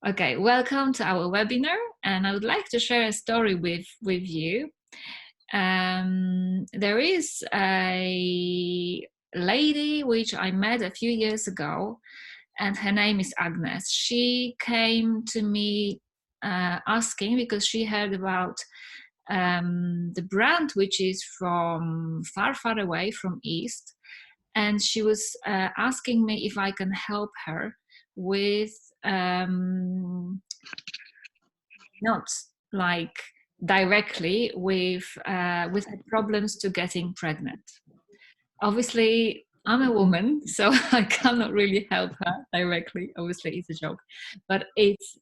Okay, welcome to our webinar, and I would like to share a story with you. There is a lady which I met a few years ago, and her name is Agnes. She came to me asking because she heard about the brand which is from far, far away from East, and she was asking me if I can help her with not like directly with problems to getting pregnant. Obviously, I'm a woman, so I cannot really help her directly. Obviously, it's a joke, but it's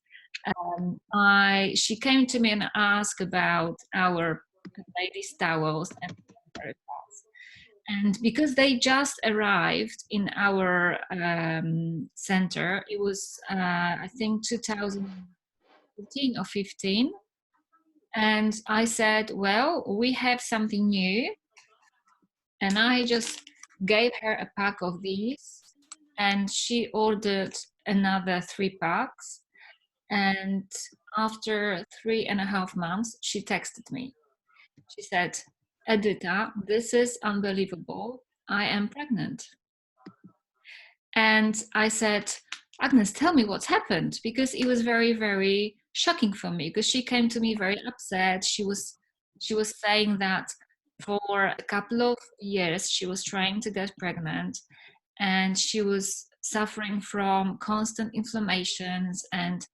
I. She came to me and asked about our ladies' towels and sanitary pads. And because they just arrived in our center, it was I think 2014 or 15. And I said, well, we have something new. And I just gave her a pack of these. And she ordered another 3 packs. And after 3.5 months, she texted me. She said, Edyta, this is unbelievable. I am pregnant. And I said, Agnes, tell me what's happened, because it was very, very shocking for me, because she came to me very upset. She was saying that for a couple of years she was trying to get pregnant, and she was suffering from constant inflammations, and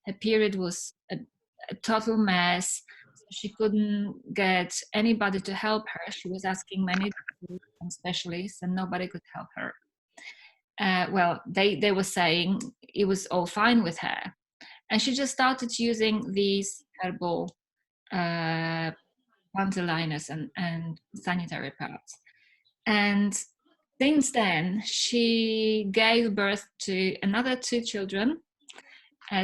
her period was a total mess. She couldn't get anybody to help her. She was asking many specialists and nobody could help her. Well, they were saying it was all fine with her, and she just started using these herbal uh, panty liners and sanitary pads. And since then, she gave birth to another 2 children.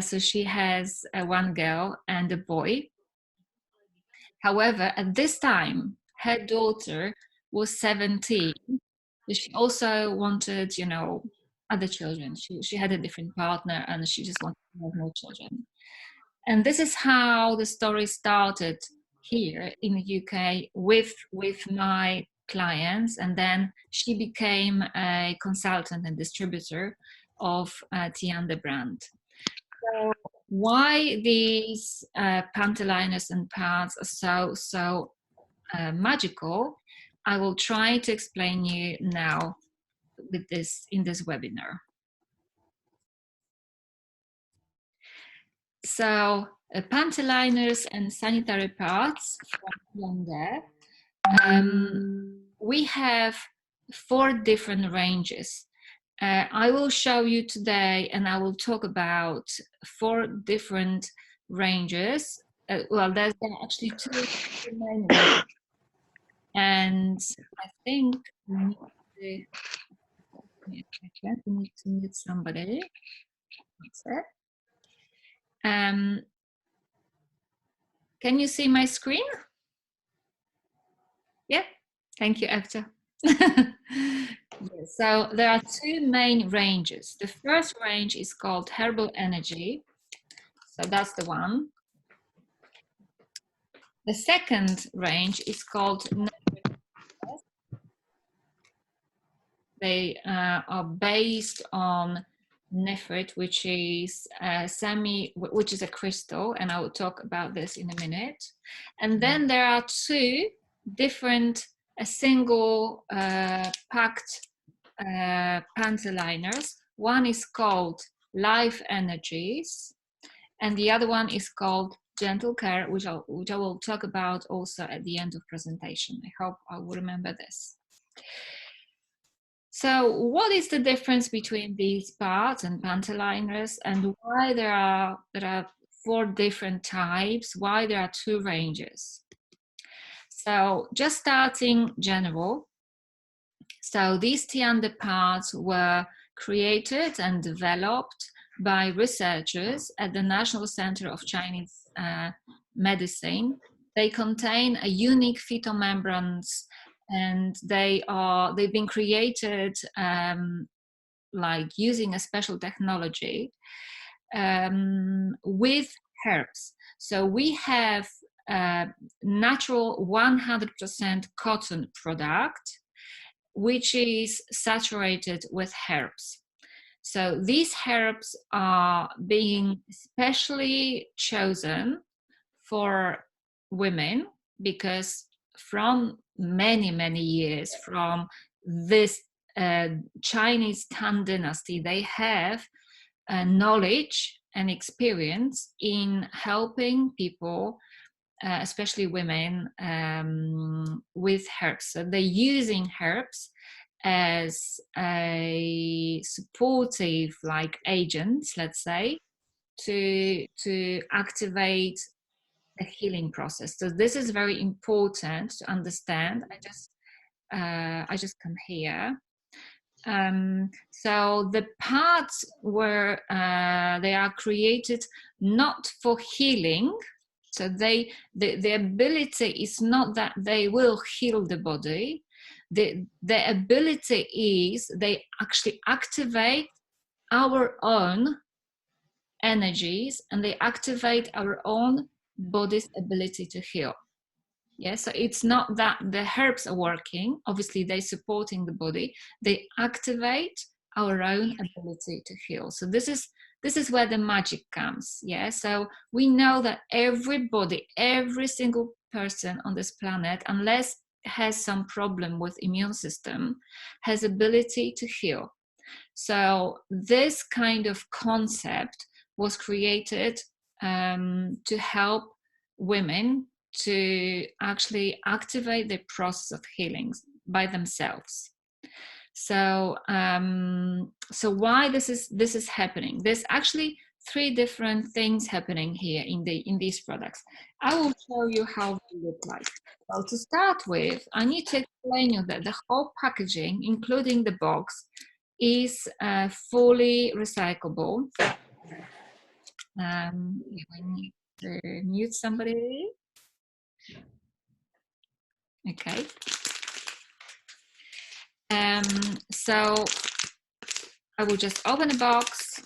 So she has one girl and a boy. However, at this time, her daughter was 17. She also wanted, other children. She had a different partner and she just wanted to have more children. And this is how the story started here in the UK with my clients. And then she became a consultant and distributor of Tiande brand. So why these panty liners and pads are so magical, I will try to explain you now with this in this webinar. So panty liners and sanitary pads from Tiande. We have 4 different ranges. I will show you today, and I will talk about 4 different ranges. Well, there's actually 2 main ranges. And I think we need to mute somebody. That's it. Can you see my screen? Yeah, thank you, Edyta. So there are 2 main ranges. The first range is called Herbal Energy. So that's the one. The second range is called They are based on nephrite, which is a crystal, and I will talk about this in a minute. And then there are 2 different single packed panty liners. One is called Life Energies, and the other one is called Gentle Care, which I will talk about also at the end of presentation. I hope I will remember this. So what is the difference between these pads and panty liners, and why there are 4 different types, why there are 2 ranges? So just starting general. So these tiande pads were created and developed by researchers at the National Center of Chinese Medicine. They contain a unique phytomembranes, and they've been created like using a special technology. with herbs. So we have natural 100% cotton product, which is saturated with herbs. So these herbs are being specially chosen for women because from many, many years, from this Chinese Tang dynasty, they have knowledge and experience in helping people, especially women, with herbs. So they're using herbs as a supportive, like agents, let's say, to activate the healing process. So this is very important to understand. I just come here. So the parts where they are created not for healing. So the ability is not that they will heal the body. The ability is they actually activate our own energies and they activate our own body's ability to heal. Yeah, so it's not that the herbs are working, obviously they're supporting the body, they activate our own ability to heal. So this is where the magic comes. Yeah, so we know that everybody, every single person on this planet, unless has some problem with immune system, has ability to heal. So this kind of concept was created to help women to actually activate the process of healing by themselves. So so why this is happening? There's actually three different things happening here in these products. I will show you how they look like. So to start with, I need to explain you that the whole packaging, including the box, is fully recyclable. We need to mute somebody. Okay. So I will just open the box.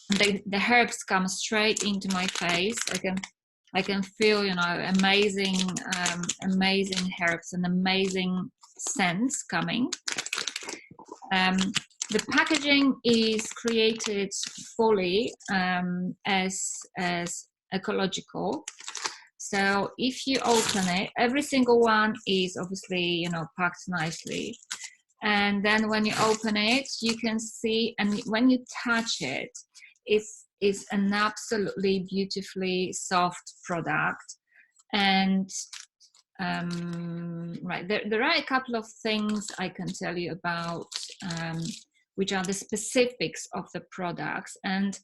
The herbs come straight into my face. I can feel, you know, amazing herbs and amazing scents coming. The packaging is created fully as ecological. So if you open it, every single one is obviously, you know, packed nicely. And then when you open it, you can see, and when you touch it, it's an absolutely beautifully soft product. And right, there are a couple of things I can tell you about, which are the specifics of the products. And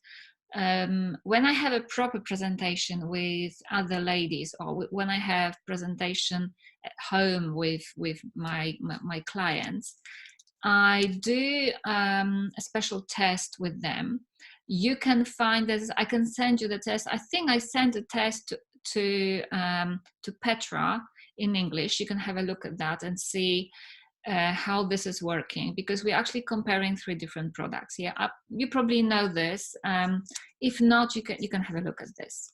when I have a proper presentation with other ladies, or when I have presentation at home with my clients, I do a special test with them. You can find this. I can send you the test. I think I sent a test to Petra in English. You can have a look at that and see how this is working, because we're actually comparing three different products. Yeah, you probably know this. If not, you can have a look at this.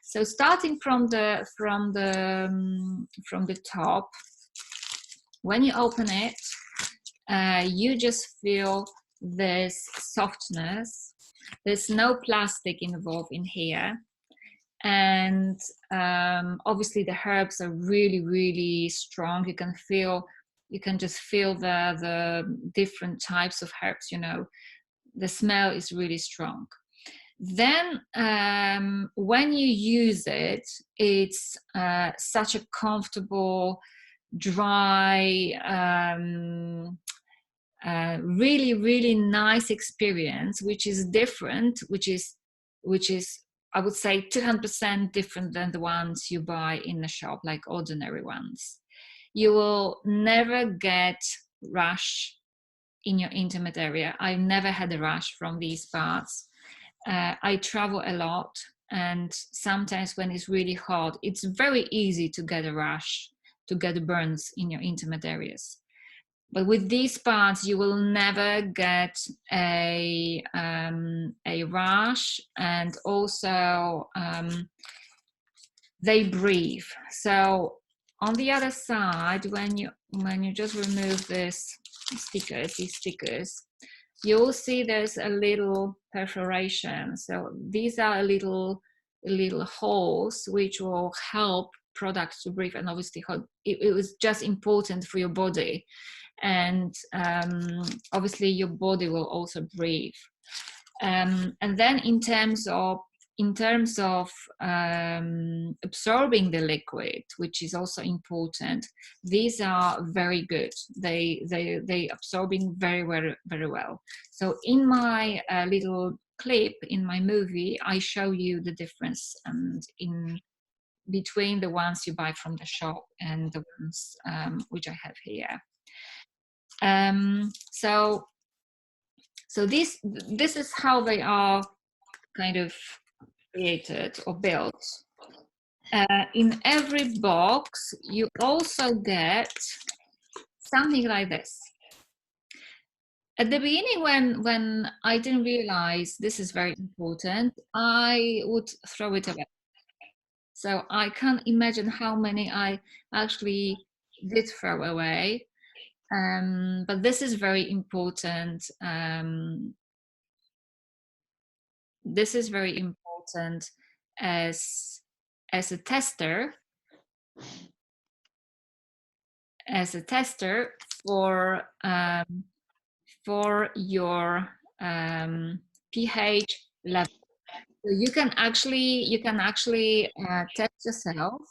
So starting from the top, when you open it, you just feel this softness. There's no plastic involved in here. And obviously the herbs are really, really strong. You can just feel the different types of herbs, you know. The smell is really strong. Then when you use it, it's such a comfortable, dry, really, really nice experience, which is different, which is I would say 200% different than the ones you buy in the shop, like ordinary ones. You will never get rash in your intimate area. I've never had a rash from these parts. I travel a lot, and sometimes when it's really hot, it's very easy to get a rash, to get burns in your intimate areas. But with these pads, you will never get a rash, and also they breathe. So on the other side, when you just remove these stickers, you'll see there's a little perforation. So these are little holes which will help products to breathe, and obviously it was just important for your body, and obviously your body will also breathe. And then in terms of absorbing the liquid, which is also important, these are very good. They absorbing very well. So in my little clip in my movie, I show you the difference and in between the ones you buy from the shop and the ones which I have here. So this is how they are kind of created or built. In every box, you also get something like this. At the beginning, when I didn't realize this is very important, I would throw it away. So I can't imagine how many I actually did throw away. But this is very important. This is very important as a tester, for your pH level. So you can actually test yourself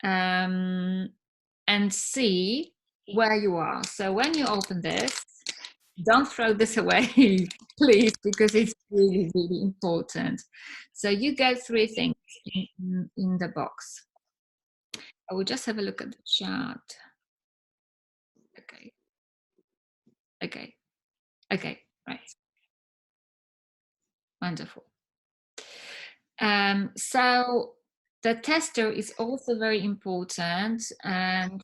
and see where you are. So when you open this, don't throw this away, please, because it's really important. So you get 3 things in the box. I will just have a look at the chart. Okay, right. Wonderful. So the tester is also very important, and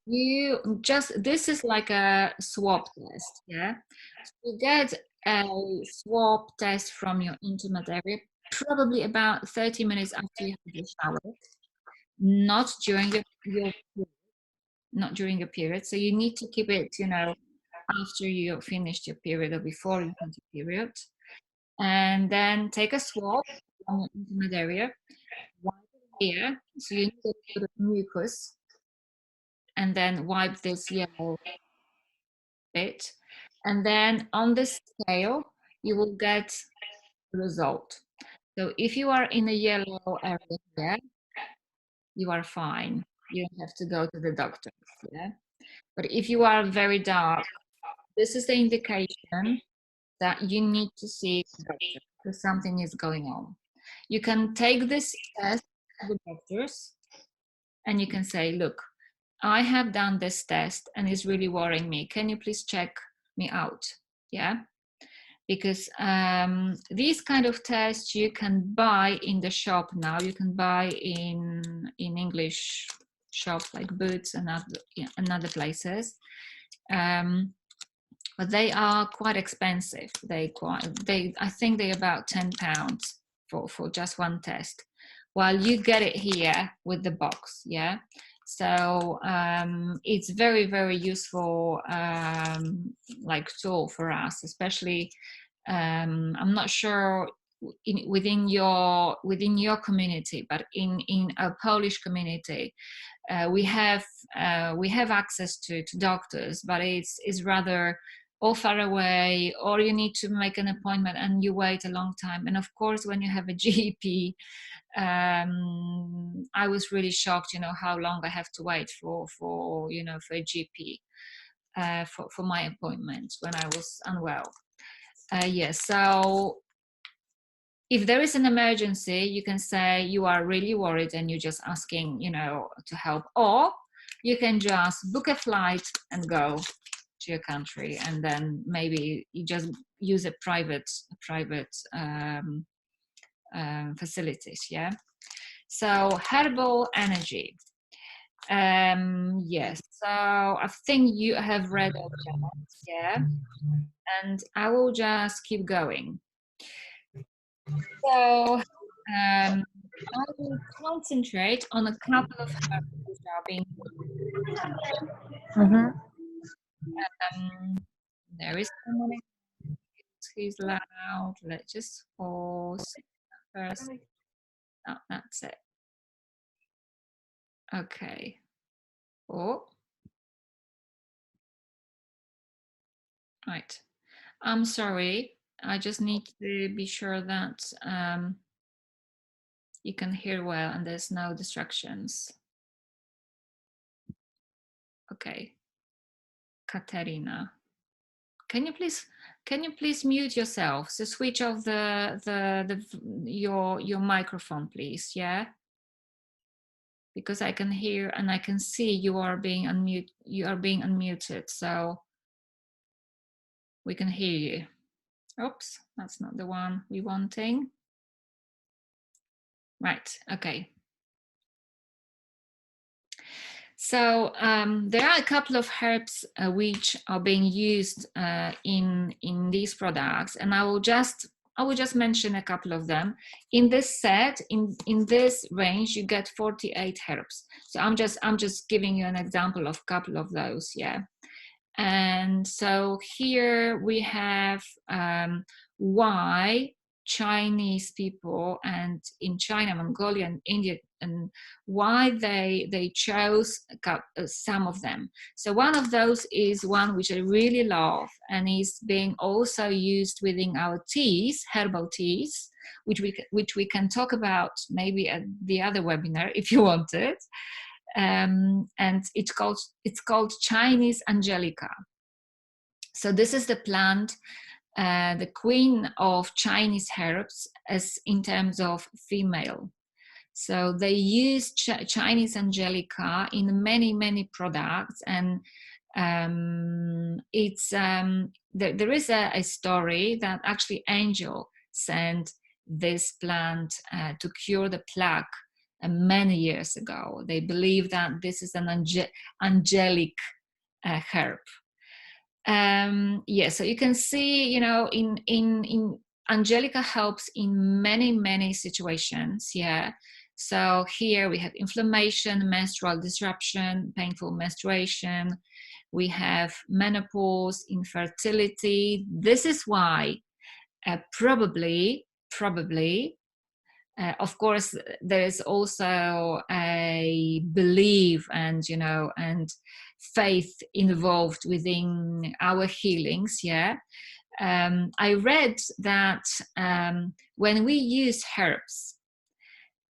this is like a swab test, yeah? So you get a swab test from your intimate area, probably about 30 minutes after you have showered, not during your period. So you need to keep it, after you finished your period or before you had your period. And then take a swab from your intimate area, wipe it here, so you need a little bit of mucus, and then wipe this yellow bit. And then on the scale, you will get the result. So if you are in a yellow area here, you are fine. You don't have to go to the doctor. Yeah? But if you are very dark, this is the indication that you need to see the doctor because something is going on. You can take this test to the doctors and you can say, look, I have done this test and it's really worrying me. Can you please check me out? Yeah. Because these kind of tests you can buy in the shop now. You can buy in English shops like Boots and other places. But they are quite expensive. I think they're about £10 for just one test. While you get it here with the box, yeah. So it's very useful like tool for us, especially. I'm not sure within your community, but in a Polish community, we have access to doctors, but it's rather all far away, or you need to make an appointment and you wait a long time. And of course, when you have a GP, I was really shocked, how long I have to wait for a GP for my appointment when I was unwell. Yes, so if there is an emergency, you can say you are really worried and you're just asking, to help, or you can just book a flight and go to your country, and then maybe you just use a private facilities. Yeah. So herbal energy. Yes, so I think you have read all that, yeah, and I will just keep going. So I will concentrate on a couple of herbs which are being Mm-hmm. there is someone who's loud. Let's just pause first. Oh, that's it. Okay. Oh, right. I'm sorry. I just need to be sure that you can hear well and there's no distractions. Okay. Katerina. Can you please mute yourself? So switch off your microphone, please. Yeah, because I can hear and I can see you are being unmute. You are being unmuted, so we can hear you. Oops, that's not the one we wanting. Right. Okay. So there are a couple of herbs which are being used in these products, and I will just mention a couple of them. In this set, in this range, you get 48 herbs. So I'm just giving you an example of a couple of those. Yeah. And so here we have why Chinese people and in China, Mongolia, and India, and why they chose some of them. So one of those is one which I really love and is being also used within our teas, herbal teas, which we can talk about maybe at the other webinar if you want it. And it's called Chinese Angelica. So this is the plant, the queen of Chinese herbs, as in terms of female. So they use Chinese Angelica in many products, and there is a story that actually Angel sent this plant to cure the plague many years ago. They believe that this is an angelic herb. Yeah, so you can see, in Angelica helps in many situations. Yeah. So here we have inflammation, menstrual disruption, painful menstruation. We have menopause, infertility. This is why probably of course there is also a belief and faith involved within our healings. Yeah. I read that when we use herbs,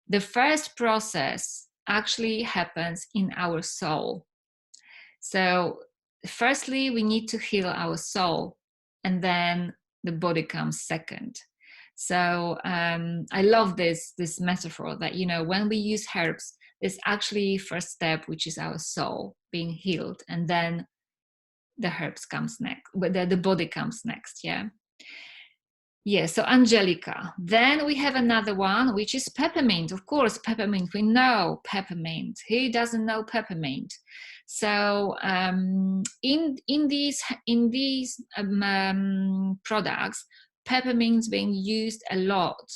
the first process actually happens in our soul. So firstly we need to heal our soul, and then the body comes second. So I love this metaphor that when we use herbs, there's actually first step, which is our soul being healed, and then the herbs comes next, but the body comes next. Yeah. Yeah, so Angelica. Then we have another one, which is peppermint. Of course, peppermint. We know peppermint. Who doesn't know peppermint? So in these products, peppermint's being used a lot,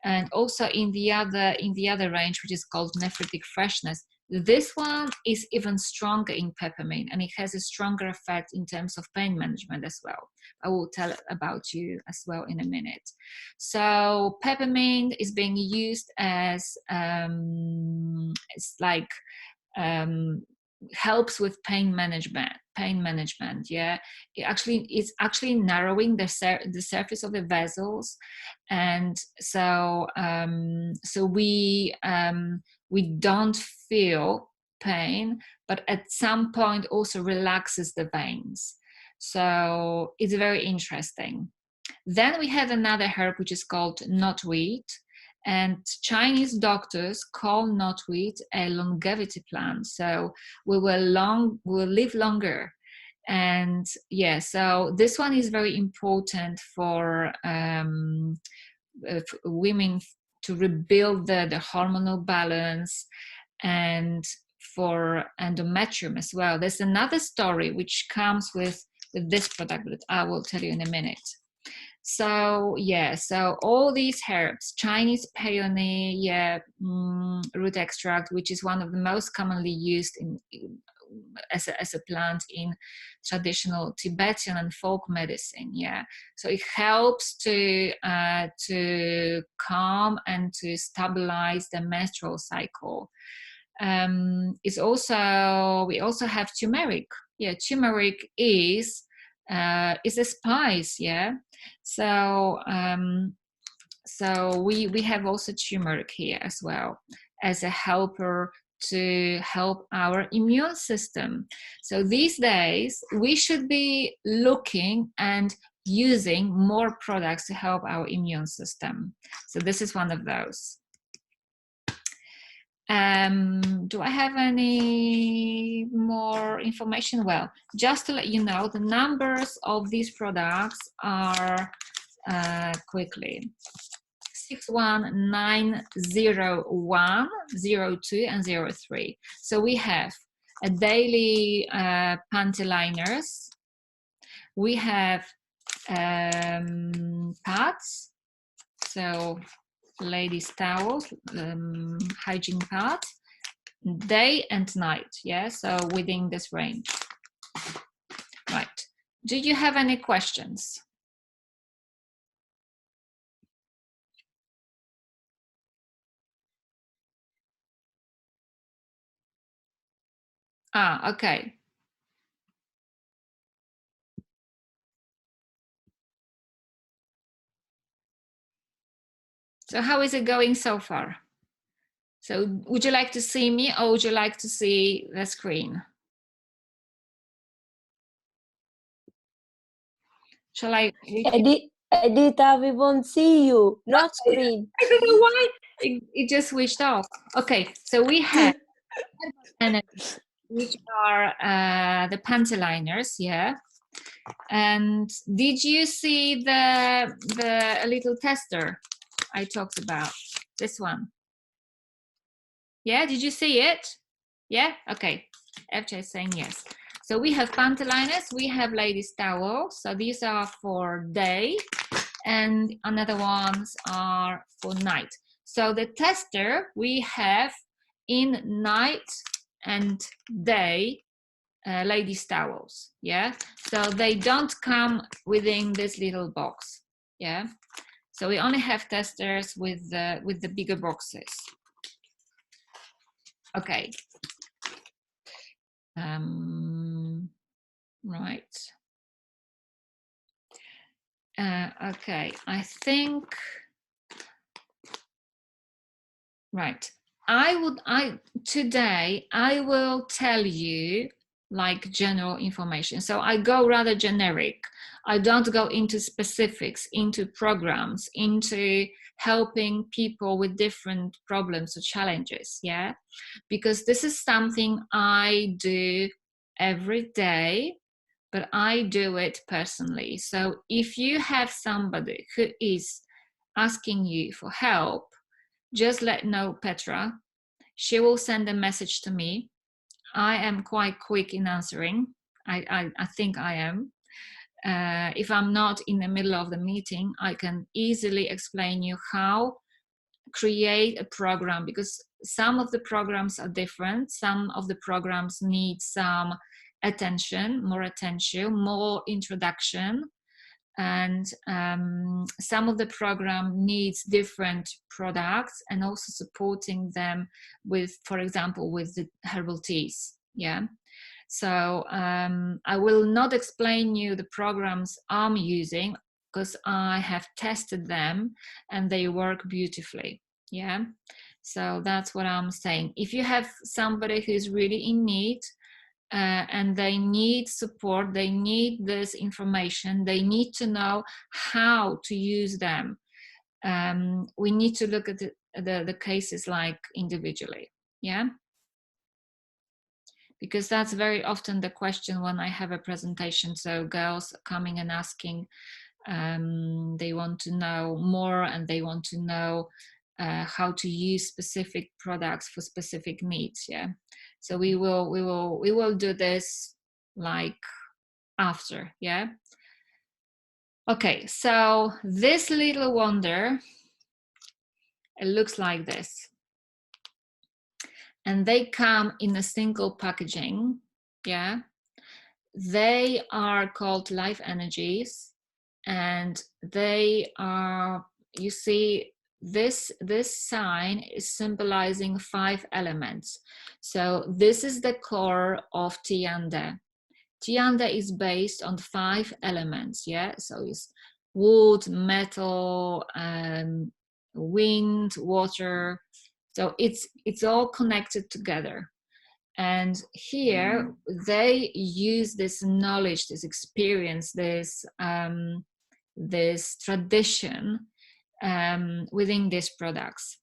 and also in the other range, which is called nephritic freshness. This one is even stronger in peppermint, and it has a stronger effect in terms of pain management as well. I will tell about you as well in a minute. So peppermint is being used as it's like um, helps with pain management. Yeah, it's actually narrowing the surface of the vessels, and so we don't feel pain, but at some point also relaxes the veins. So it's very interesting. Then we have another herb which is called knotweed, and Chinese doctors call knotweed a longevity plant. So we'll live longer. And yeah, so this one is very important for women to rebuild the hormonal balance, and for endometrium as well. There's another story which comes with this product that I will tell you in a minute. So yeah, so all these herbs, Chinese peony, yeah, root extract, which is one of the most commonly used as a plant in traditional Tibetan and folk medicine. Yeah, so it helps to calm and to stabilize the menstrual cycle. It's also, we also have turmeric. Yeah, turmeric is a spice. Yeah, so so we have also turmeric here as well as a helper to help our immune system. So these days we should be looking and using more products to help our immune system. So this is one of those. Do I have any more information? Well, just to let you know, the numbers of these products are quickly 61901, 02, and 03. So we have a daily panty liners. We have pads, so ladies' towels, hygiene pads, day and night. Yeah, so within this range. Right. Do you have any questions? Ah, okay. So how is it going so far? So would you like to see me or would you like to see the screen? Shall I? Edyta, we won't see you, not screen. I don't know why. It just switched off. Okay, so we have which are the panty liners, yeah. And did you see the little tester I talked about? This one. Yeah, did you see it? Yeah, okay. FJ is saying yes. So we have panty liners, we have ladies' towels. So these are for day, and another ones are for night. So the tester we have in night and day ladies' towels. Yeah, so they don't come within this little box. Yeah, so we only have testers with the bigger boxes. Okay. Right. Okay, I think, right. Today I will tell you like general information. So I go rather generic. I don't go into specifics, into programs, into helping people with different problems or challenges. Yeah, because this is something I do every day, but I do it personally. So if you have somebody who is asking you for help, just let know Petra. She will send a message to me. I am quite quick in answering. I think I am. If I'm not in the middle of the meeting, I can easily explain you how create a program, because some of the programs are different. Some of the programs need some attention, more introduction, and some of the program needs different products and also supporting them with, for example, with the herbal teas. Yeah, so I will not explain you the programs I'm using because I have tested them and they work beautifully. Yeah, so that's what I'm saying. If you have somebody who's really in need, and they need support, they need this information, they need to know how to use them. We need to look at the cases like individually. Yeah, because that's very often the question when I have a presentation. So girls coming and asking, they want to know more and they want to know how to use specific products for specific needs. Yeah, So we will do this like after, yeah. Okay, so this little wonder, it looks like this. And they come in a single packaging, yeah. They are called life energies, and they are, you see, this sign is symbolizing 5 elements. So this is the core of tiande. Tiande is based on 5 elements, yeah. So it's wood, metal, wind, water. So it's all connected together. And here they use this knowledge, this experience, this tradition within these products.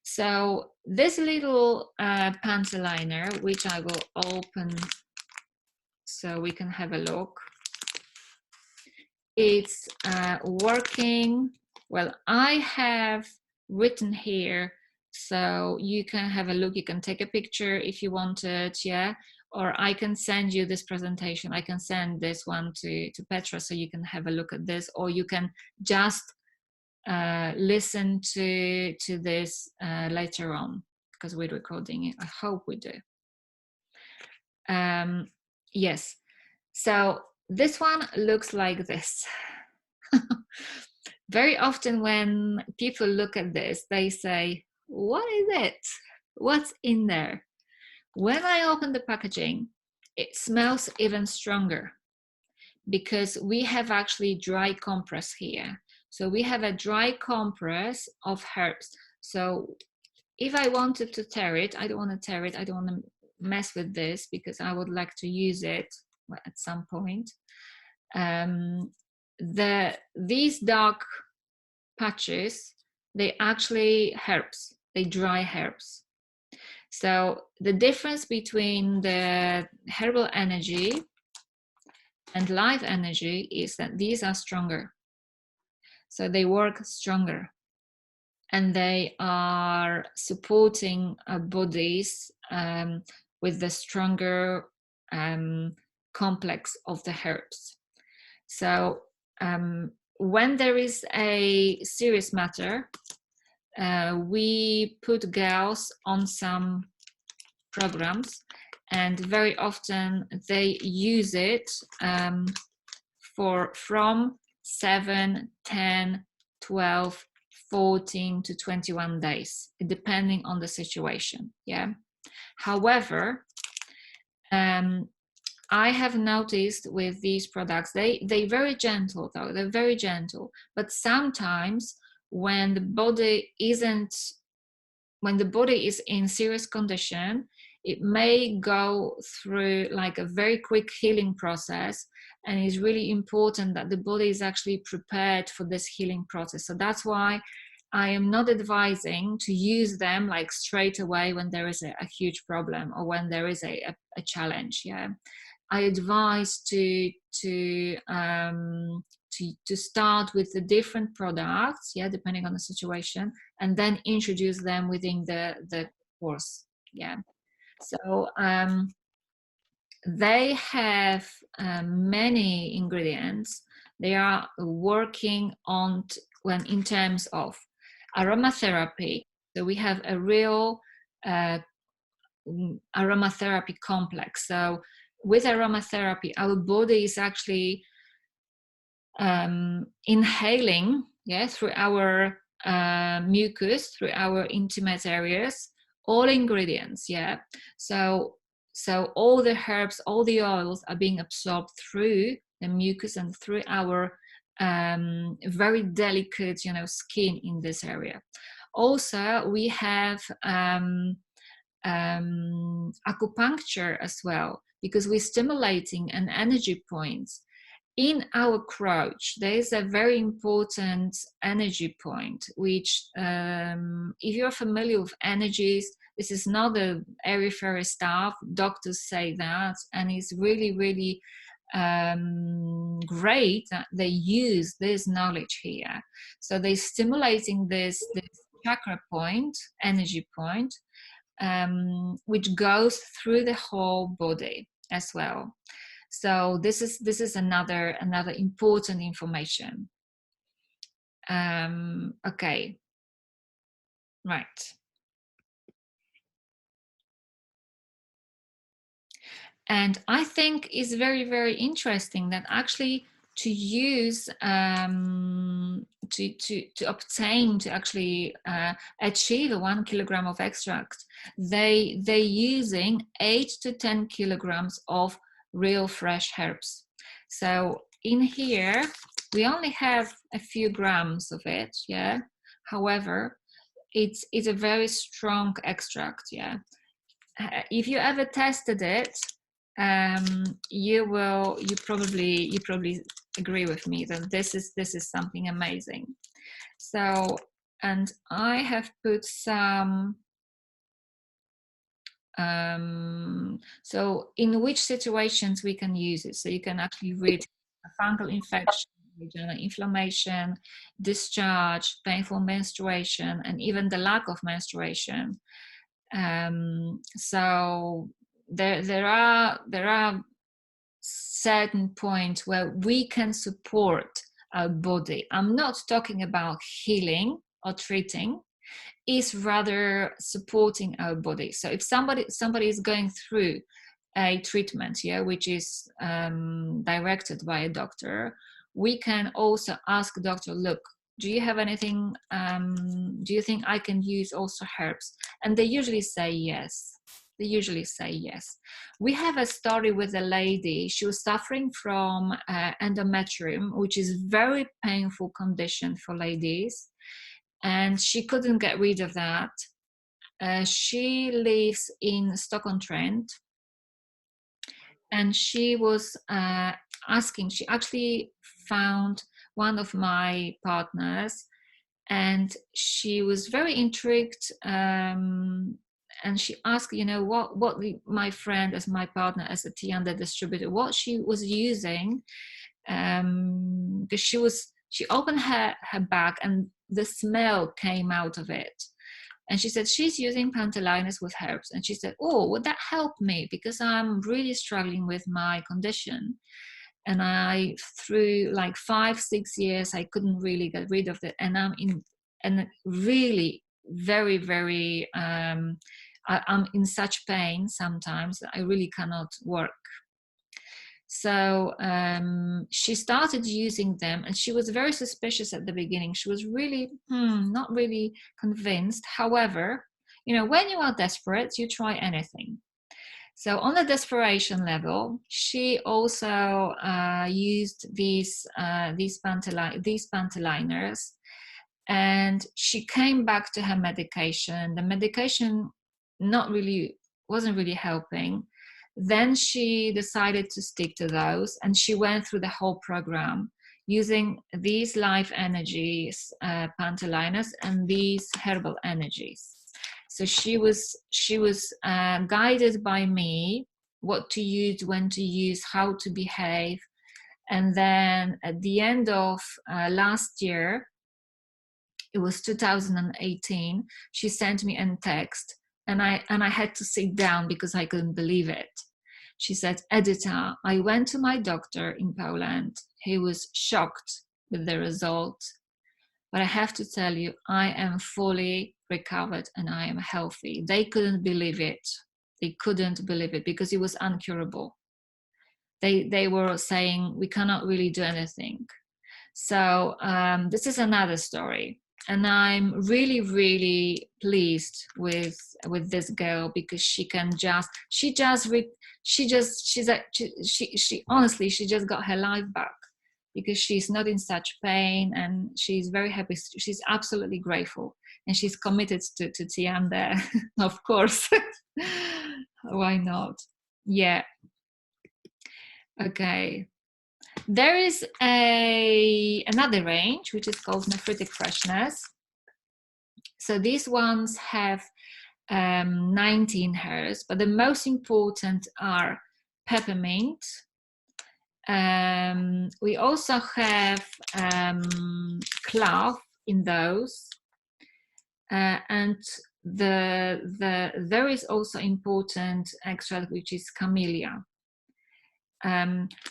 So this little panty liner, which I will open so we can have a look, it's working. Well, I have written here, so you can have a look. You can take a picture if you wanted, yeah. Or I can send you this presentation. I can send this one to Petra, so you can have a look at this, or you can just listen to this later on, because we're recording it. I hope we do. Yes. So this one looks like this. Very often when people look at this, they say, what is it? What's in there? When I open the packaging, it smells even stronger because we have actually dry compress here. So we have a dry compress of herbs. So if I wanted to tear it, I don't want to tear it. I don't want to mess with this because I would like to use it at some point. These dark patches, they actually herbs, they dry herbs. So the difference between the herbal energy and life energy is that these are stronger. So they work stronger and they are supporting our bodies with the stronger complex of the herbs. So when there is a serious matter, we put girls on some programs, and very often they use it from 7, 10, 12, 14 to 21 days, depending on the situation, yeah. However, I have noticed with these products, they're very gentle though, they're very gentle, but sometimes when the body is in serious condition, it may go through like a very quick healing process, and it's really important that the body is actually prepared for this healing process. So that's why I am not advising to use them like straight away when there is a huge problem or when there is a challenge, yeah. I advise to start with the different products, yeah, depending on the situation, and then introduce them within the course, yeah. So they have many ingredients. They are working on in terms of aromatherapy. So we have a real aromatherapy complex. So with aromatherapy, our body is actually inhaling, yeah, through our mucus, through our intimate areas, all ingredients, yeah. So all the herbs, all the oils are being absorbed through the mucus and through our very delicate, skin in this area. Also, we have acupuncture as well, because we're stimulating an energy point in our crotch. There is a very important energy point, which if you're familiar with energies, this is not the airy-fairy stuff. Doctors say that, and it's really, really great that they use this knowledge here. So they're stimulating this chakra point, energy point, which goes through the whole body as well. So this is another important information. Okay, right. And I think it's very, very interesting that actually to use to obtain, to actually achieve a 1 kilogram of extract, they're using 8 to 10 kilograms of real fresh herbs. So in here we only have a few grams of it, yeah. However, it's a very strong extract, yeah. If you ever tested it, you probably agree with me that this is something amazing. So, and I have put some. So, in which situations we can use it? So you can actually read a fungal infection, vaginal inflammation, discharge, painful menstruation, and even the lack of menstruation. So there are certain points where we can support our body. I'm not talking about healing or treating, is rather supporting our body. So if somebody is going through a treatment, yeah, which is directed by a doctor, we can also ask the doctor, look, do you have anything, do you think I can use also herbs? And they usually say yes. They usually say yes. We have a story with a lady. She was suffering from endometrium, which is very painful condition for ladies, and she couldn't get rid of that. She lives in Stoke-on-Trent, and she was asking, she actually found one of my partners, and she was very intrigued, and she asked, you know, what my friend, as my partner, as a tiande distributor, what she was using, because she opened her bag and the smell came out of it. And she said she's using pantelinus with herbs. And she said, oh, would that help me? Because I'm really struggling with my condition. And I, through like 5-6 years, I couldn't really get rid of it. And I'm in, and really very, very, I'm in such pain sometimes that I really cannot work. So she started using them, and she was very suspicious at the beginning. She was really not really convinced. However, you know, when you are desperate, you try anything. So on the desperation level, she also used these panteliners, and she came back to her medication. The medication wasn't really helping. Then she decided to stick to those, and she went through the whole program using these life energies, pantelinus, and these herbal energies. So she was guided by me, what to use, when to use, how to behave. And then at the end of last year, it was 2018, she sent me a text, and I had to sit down because I couldn't believe it. She said, Edyta, I went to my doctor in Poland. He was shocked with the result. But I have to tell you, I am fully recovered and I am healthy. They couldn't believe it. They couldn't believe it because it was incurable. They were saying, we cannot really do anything. So this is another story. And I'm really, really pleased with this girl, because she honestly, she just got her life back, because she's not in such pain, and she's very happy. She's absolutely grateful, and she's committed to tiande, of course. Why not? Yeah. Okay. There is another range which is called nephritic freshness. So these ones have 19 hairs, but the most important are peppermint. We also have clove in those, and there is also important extract, which is camellia.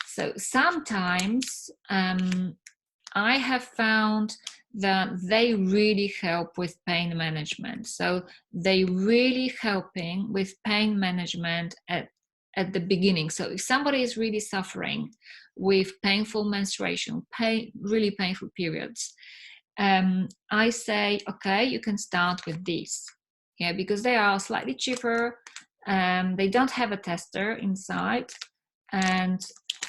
So sometimes I have found that they really help with pain management. So they really helping with pain management at the beginning. So if somebody is really suffering with painful menstruation, really painful periods, I say, okay, you can start with these. Yeah, because they are slightly cheaper. They don't have a tester inside, and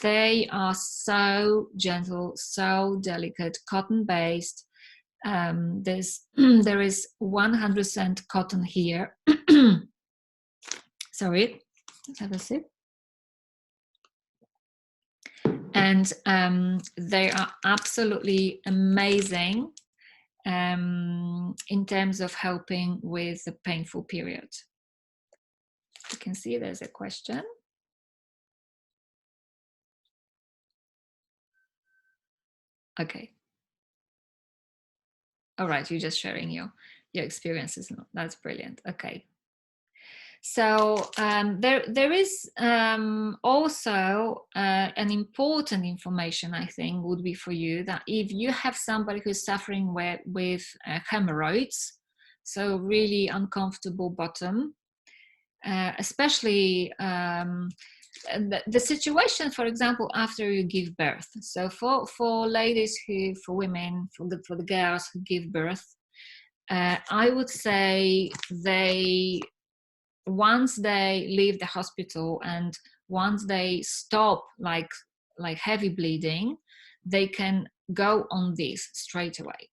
they are so gentle, so delicate, cotton-based. There is 100% cotton here. Sorry, let's have a sip. And they are absolutely amazing in terms of helping with the painful period. You can see there's a question. Okay. All right, you're just sharing your experiences. That's brilliant. Okay. So there is also an important information, I think, would be for you, that if you have somebody who's suffering with hemorrhoids, so really uncomfortable bottom, especially the situation, for example, after you give birth. So for ladies for women, for the girls who give birth, I would say once they leave the hospital and once they stop like heavy bleeding, they can go on this straight away.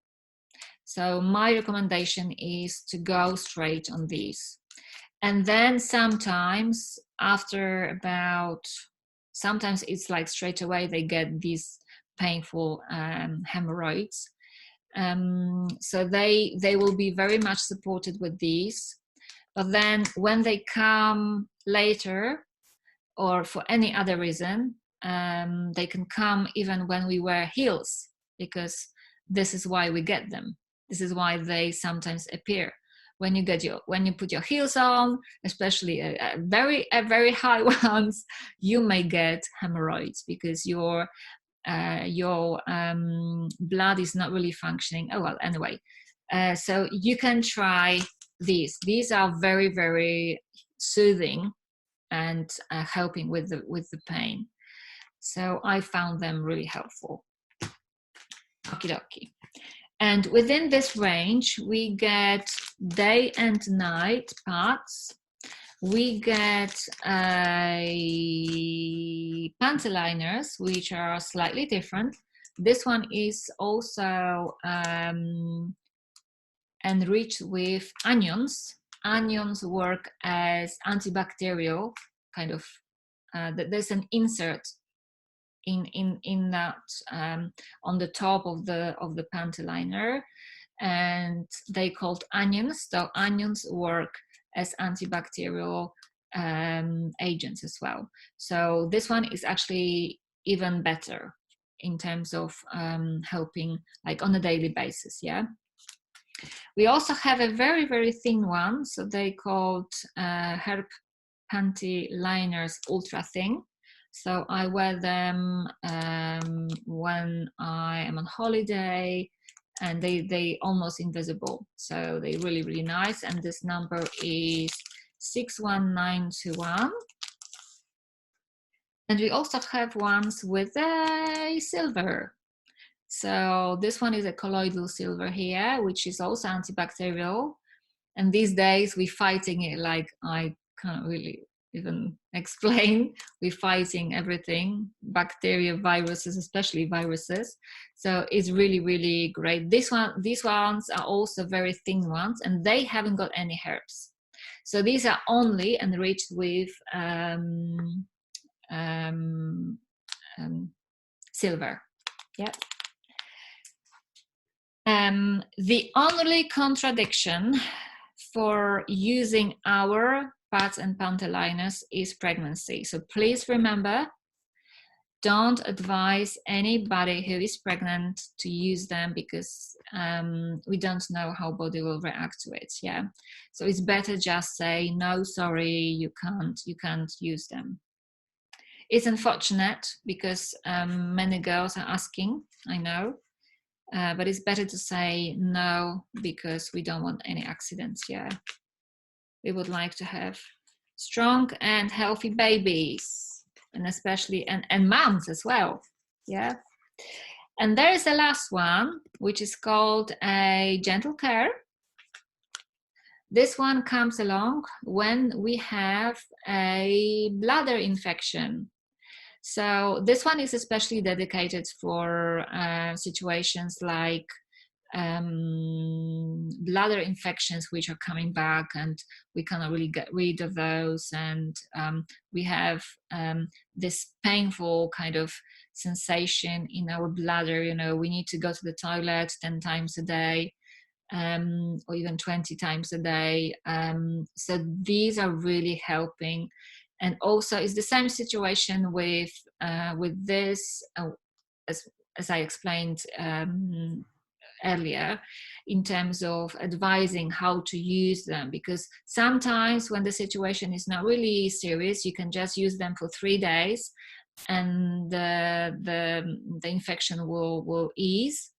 So my recommendation is to go straight on these. And then sometimes sometimes it's like straight away they get these painful hemorrhoids. So they will be very much supported with these. But then when they come later, or for any other reason, they can come even when we wear heels, because this is why we get them. This is why they sometimes appear. When you put your heels on, especially very high ones, you may get hemorrhoids because your blood is not really functioning. Oh well, anyway, so you can try these. These are very, very soothing and helping with the pain. So I found them really helpful. Okie dokie. And within this range, we get day and night pads. We get panty liners, which are slightly different. This one is also enriched with onions. Onions work as antibacterial, kind of. There's an insert in that on the top of the panty liner, and they called onions. So onions work as antibacterial agents as well. So this one is actually even better in terms of helping like on a daily basis. Yeah. We also have a very, very thin one. So they called herb panty liners ultra thin. So I wear them when I am on holiday, and they almost invisible. So they're really, really nice. And this number is 61921. And we also have ones with a silver. So this one is a colloidal silver here, which is also antibacterial. And these days we're fighting it like I can't really even explain. We're fighting everything, bacteria, viruses, especially viruses. So it's really, really great. These ones are also very thin ones, and they haven't got any herbs. So these are only enriched with silver. Yeah. The only contradiction for using our pads and panty liners is pregnancy. So please remember, don't advise anybody who is pregnant to use them, because we don't know how body will react to it. Yeah, so it's better just say no, sorry, you can't use them. It's unfortunate because many girls are asking, I know, but it's better to say no, because we don't want any accidents. Yeah, we would like to have strong and healthy babies, and especially and moms as well. Yeah. And there is the last one, which is called a gentle care. This one comes along when we have a bladder infection. So this one is especially dedicated for situations like bladder infections which are coming back, and we cannot really get rid of those, and we have this painful kind of sensation in our bladder. You know, we need to go to the toilet 10 times a day, or even 20 times a day. So these are really helping. And also it's the same situation with this, as I explained earlier, in terms of advising how to use them, because sometimes when the situation is not really serious, you can just use them for 3 days and the infection will ease.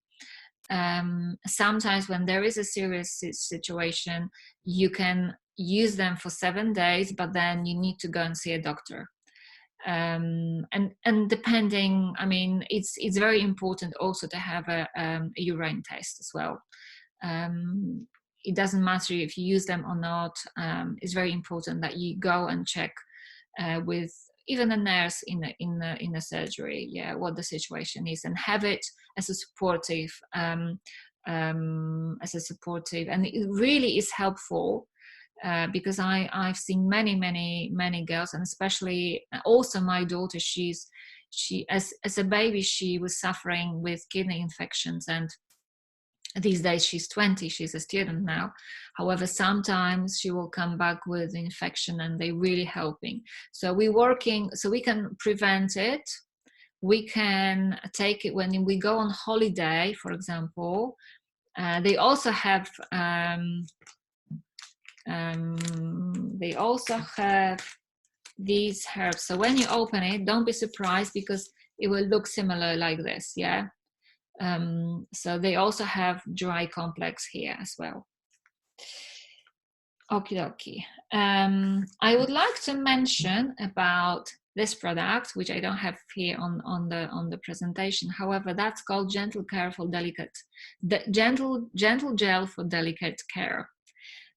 Sometimes when there is a serious situation, you can use them for 7 days, but then you need to go and see a doctor. And depending, I mean, it's very important also to have a urine test as well. It doesn't matter if you use them or not. It's very important that you go and check with even a nurse in a surgery, yeah, what the situation is, and have it as a supportive, and it really is helpful. Because I've seen many girls, and especially also my daughter, she as a baby she was suffering with kidney infections, and these days she's 20, she's a student now. However, sometimes she will come back with infection, and they really helping. So we're working so we can prevent it. We can take it when we go on holiday, for example. They also have these herbs. So when you open it, don't be surprised, because it will look similar like this. Yeah. So they also have dry complex here as well. Okie dokie. I would like to mention about this product, which I don't have here on the presentation. However, that's called Gentle Care for Delicate, gentle gel for delicate care.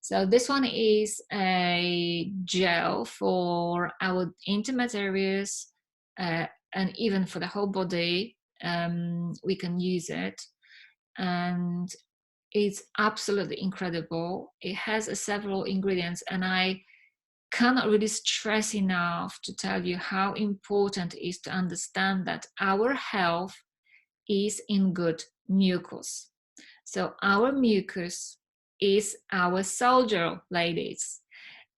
So this one is a gel for our intimate areas, and even for the whole body. We can use it, and it's absolutely incredible. It has several ingredients, and I cannot really stress enough to tell you how important it is to understand that our health is in good mucus. So our mucus is our soldier, ladies,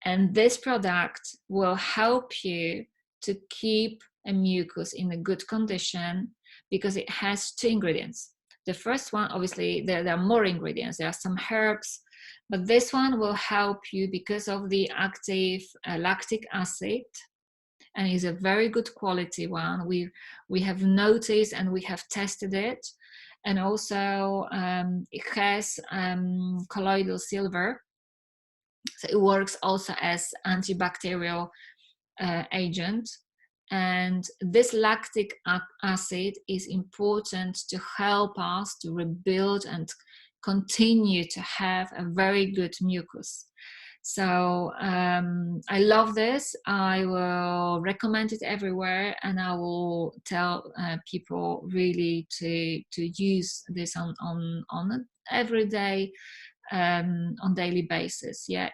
and this product will help you to keep a mucus in a good condition, because it has 2 ingredients. The first one, obviously, there are more ingredients. There are some herbs, but this one will help you because of the active lactic acid, and is a very good quality one. We have noticed and we have tested it, and also it has colloidal silver, so it works also as antibacterial agent. And this lactic acid is important to help us to rebuild and continue to have a very good mucus. So I love this. I will recommend it everywhere, and I will tell people really to use this on an everyday, on daily basis. Yeah,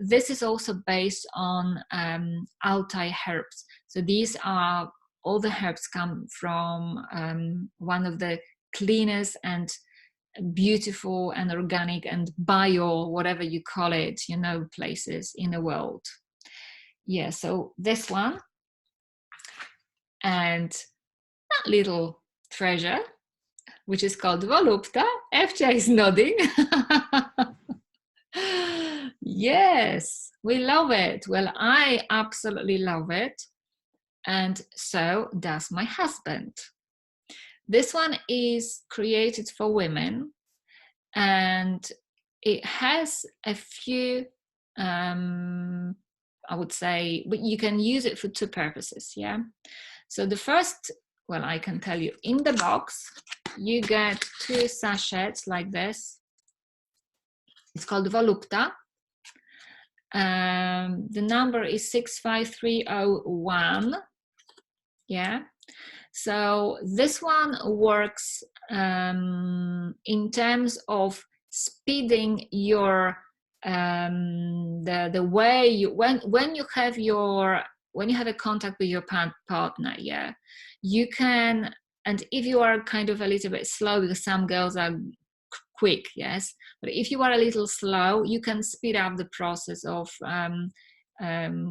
this is also based on Altai herbs. So these are all the herbs come from one of the cleanest and beautiful and organic and bio, whatever you call it, places in the world. Yeah, so this one. And that little treasure, which is called Volupta. FJ is nodding. Yes, we love it. Well, I absolutely love it. And so does my husband. This one is created for women, and it has a few, I would say, but you can use it for two purposes, yeah? So the first, well, I can tell you, in the box, you get 2 sachets like this. It's called Volupta. The number is 65301. Yeah. So this one works in terms of speeding your the way you when you have a contact with your partner, yeah, you can. And if you are kind of a little bit slow, because some girls are quick, yes, but if you are a little slow, you can speed up the process of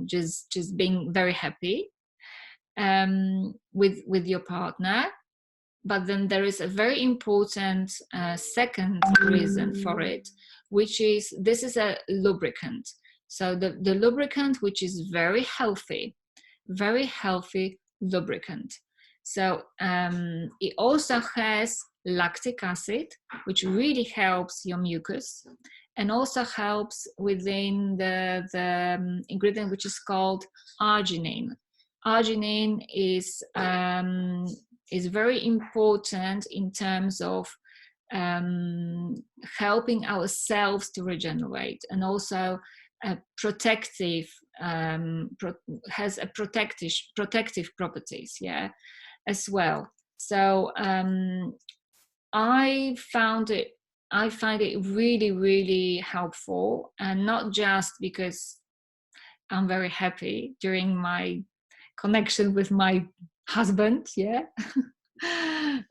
just being very happy with your partner. But then there is a very important second reason for it, which is this is a lubricant. So the lubricant, which is very healthy lubricant. So it also has lactic acid, which really helps your mucus, and also helps within the ingredient which is called arginine. Arginine is very important in terms of helping our cells to regenerate, and also protective, has a protective properties, yeah, as well. So I find it really, really helpful, and not just because I'm very happy during my connection with my husband, yeah.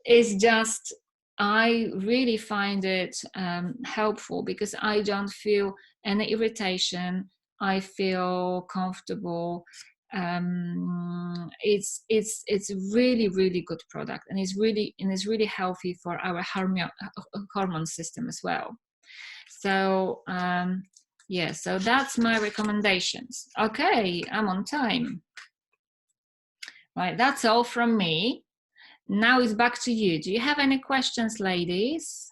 It's just I really find it helpful because I don't feel any irritation. I feel comfortable. It's really, really good product, and it's really healthy for our hormone system as well. So yeah, so that's my recommendations. Okay, I'm on time. Right, that's all from me. Now it's back to you. Do you have any questions, ladies?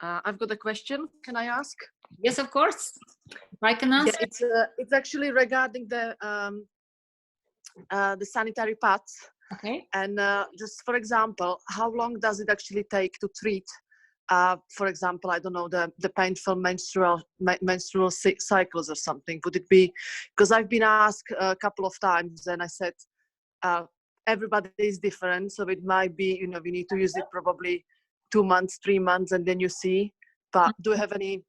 I've got a question. Can I ask? Yes, of course. If I can answer. Yeah, it's actually regarding the sanitary pads. Okay. And just for example, how long does it actually take to treat? For example, I don't know, the painful menstrual cycles or something. Would it be, because I've been asked a couple of times, and I said everybody is different, so it might be, you know, we need to use it probably 2 months, 3 months, and then you see. But do you have any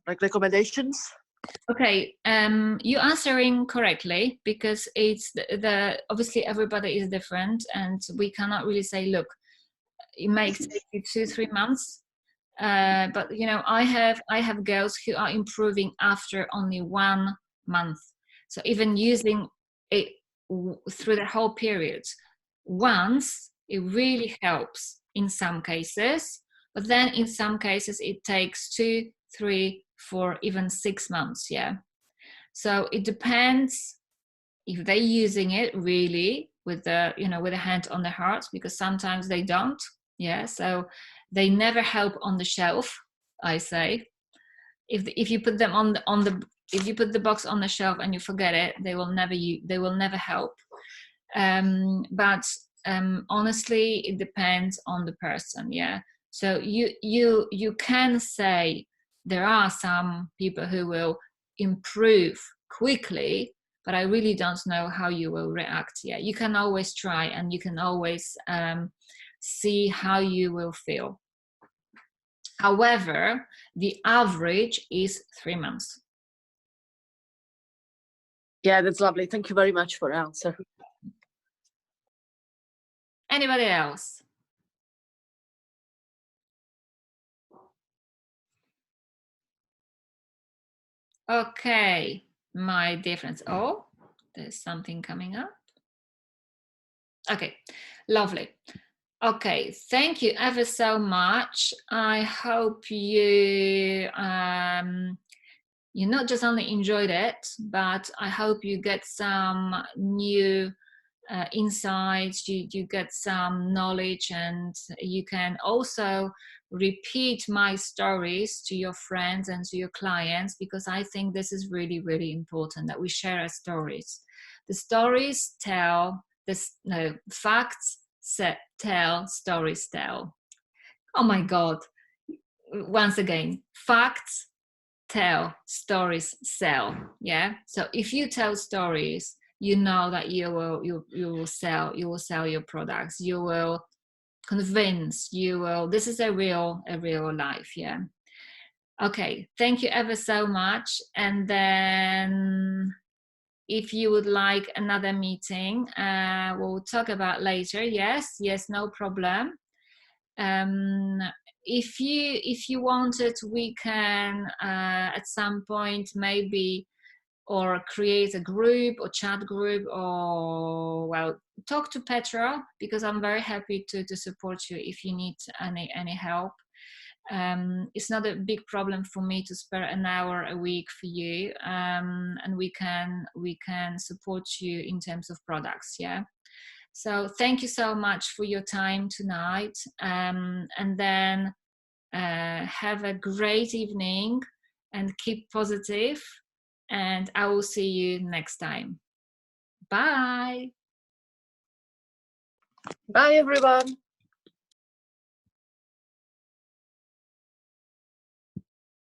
like recommendations? Okay, you're answering correctly, because it's the obviously everybody is different, and we cannot really say, look, it may take you 2-3 months. But you know, I have girls who are improving after only 1 month. So even using it through the whole period, once it really helps in some cases, but then in some cases it takes 2, 3, 4, even 6 months. Yeah. So it depends if they're using it really with the, you know, with a hand on the heart, because sometimes they don't. Yeah. So they never help on the shelf, I say. If you put them on the if you put the box on the shelf and you forget it, they will never help. But honestly, it depends on the person. Yeah. So you can say there are some people who will improve quickly, but I really don't know how you will react. Yeah, you can always try, and you can always see how you will feel. However, the average is 3 months. Yeah, that's lovely. Thank you very much for the answer. Anybody else? Okay, my dear friends. Oh, there's something coming up. Okay, lovely. Okay, thank you ever so much. I hope you you not just only enjoyed it, but I hope you get some new insights, you get some knowledge, and you can also repeat my stories to your friends and to your clients, because I think this is really, really important that we share our stories. The stories tell this, no, facts tell, stories tell. Oh my God. Once again, facts tell, stories sell. Yeah. So if you tell stories, you know that you will sell your products. You will convince. You will. This is a real life. Yeah. Okay. Thank you ever so much. And then, if you would like another meeting, we'll talk about later. Yes. No problem. If you wanted, we can at some point maybe, or create a group or chat group, or well, talk to Petra, because I'm very happy to support you if you need any help. It's not a big problem for me to spare an hour a week for you, and we can support you in terms of products. Yeah. So thank you so much for your time tonight, and then have a great evening and keep positive, and I will see you next time. Bye. Bye, everyone.